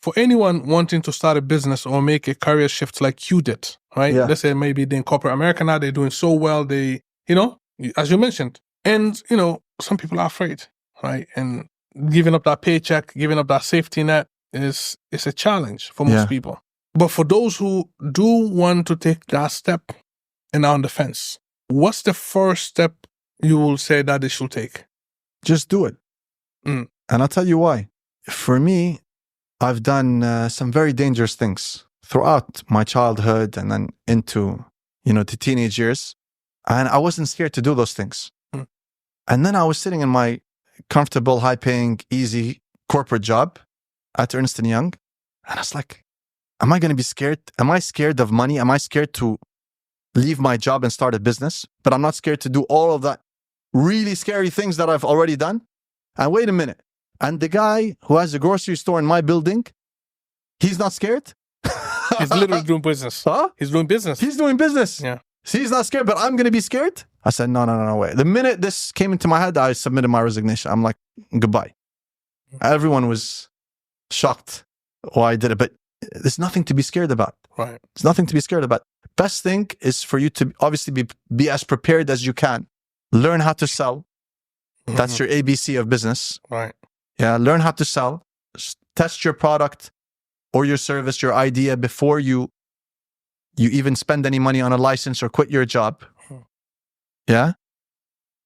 for anyone wanting to start a business or make a career shift like you did, right? Yeah. Let's say maybe they're in corporate America now, they're doing so well, they, as you mentioned, and, some people are afraid, right? And giving up that paycheck, giving up that safety net is a challenge for most people. But for those who do want to take that step and are on the fence, what's the first step you will say that they should take? Just do it. And I'll tell you why. For me, I've done some very dangerous things throughout my childhood and then into, the teenage years. And I wasn't scared to do those things. And then I was sitting in my comfortable, high-paying, easy corporate job at Ernst Young. And I was like, am I going to be scared? Am I scared of money? Am I scared to leave my job and start a business? But I'm not scared to do all of that really scary things that I've already done. And wait a minute. And the guy who has a grocery store in my building, he's not scared? He's literally doing business. Huh? He's doing business. He's doing business. Yeah. So he's not scared, but I'm going to be scared? I said, no, wait. The minute this came into my head, I submitted my resignation. I'm like, goodbye. Everyone was shocked why I did it, but there's nothing to be scared about. Right. There's nothing to be scared about. Best thing is for you to obviously be as prepared as you can. Learn how to sell. That's your ABC of business. Right. Yeah. Learn how to sell. Test your product or your service, your idea before you even spend any money on a license or quit your job. Yeah.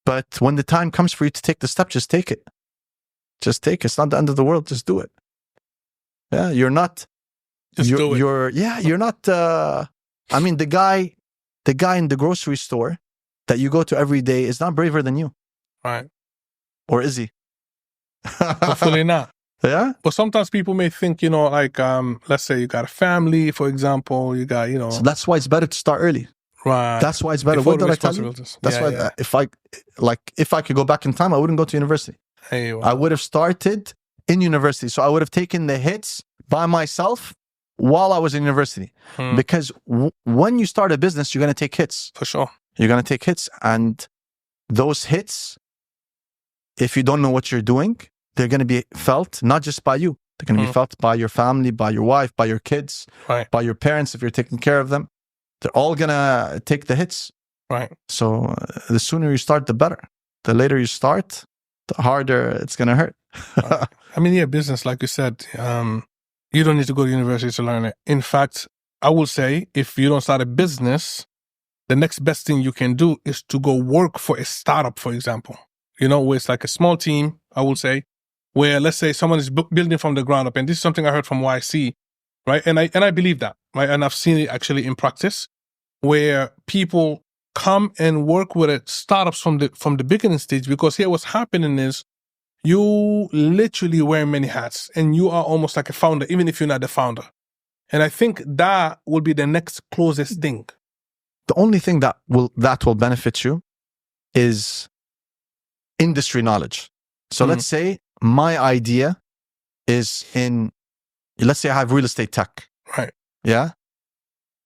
But when the time comes for you to take the step, just take it. Just take it. It's not the end of the world. Just do it. Yeah. You're not. Do it. You're not. I mean, the guy in the grocery store that you go to every day is not braver than you. Right. Or is he? Hopefully not. Yeah. But sometimes people may think, let's say you got a family, for example, you got, So that's why it's better to start early. Right. That's why it's better. What did I tell you? That's why if I could go back in time, I wouldn't go to university. Hey, wow. I would have started in university. So I would have taken the hits by myself while I was in university. Because when you start a business, you're going to take hits. For sure. You're going to take hits. And those hits, if you don't know what you're doing, they're going to be felt not just by you. They're going to be felt by your family, by your wife, by your kids, by your parents if you're taking care of them. They're all going to take the hits. Right. So the sooner you start, the better. The later you start, the harder it's going to hurt. Right. I mean, business, like you said, you don't need to go to university to learn it. In fact, I will say if you don't start a business, the next best thing you can do is to go work for a startup, for example. Where it's like a small team, I will say, where let's say someone is building from the ground up. And this is something I heard from YC, right? And I believe that, right? And I've seen it actually in practice, where people come and work with startups from the beginning stage, because here what's happening is you literally wear many hats and you are almost like a founder, even if you're not the founder. And I think that will be the next closest thing. The only thing that will benefit you is industry knowledge. So let's say my idea is let's say I have real estate tech. Right. Yeah.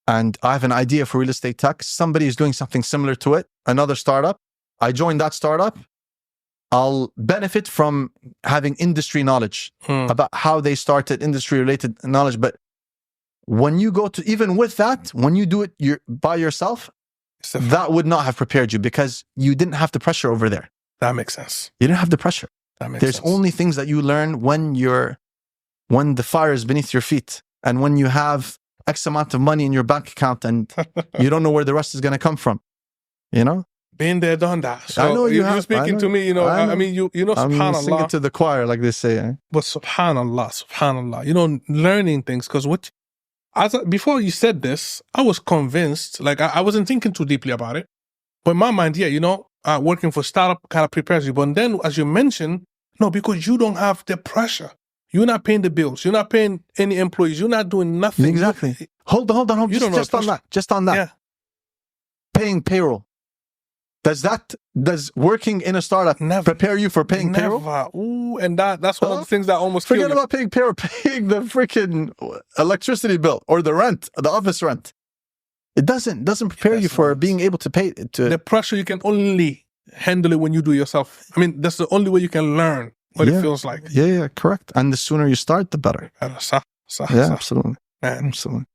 And I have an idea for real estate tech. Somebody is doing something similar to it, another startup. I join that startup. I'll benefit from having industry knowledge about how they started, industry related knowledge. But when you go to, even with that, when you do it by yourself, that would not have prepared you because you didn't have the pressure over there. That makes sense. You didn't have the pressure. There's sense. only things that you learn when the fire is beneath your feet and when you have X amount of money in your bank account and you don't know where the rest is going to come from. Been there, done that. So I know you're speaking to me, I mean, subhanAllah. I'm singing to the choir, like they say. Eh? But subhanAllah, learning things, because before you said this, I was convinced, like I wasn't thinking too deeply about it. But in my mind, working for startup kind of prepares you. But then, as you mentioned, no, because you don't have the pressure. You're not paying the bills. You're not paying any employees. You're not doing nothing. Exactly. Hold on. Just on that. Yeah. Paying payroll. Does working in a startup prepare you for paying payroll? Ooh, and that's one of the things that almost forget about paying payroll, paying the freaking electricity bill or the rent, the office rent. It doesn't prepare you for being able to pay. The pressure, you can only handle it when you do yourself. I mean, that's the only way you can learn what it feels like. Yeah, correct. And the sooner you start, the better. صح Yeah, صح absolutely. man. Absolutely.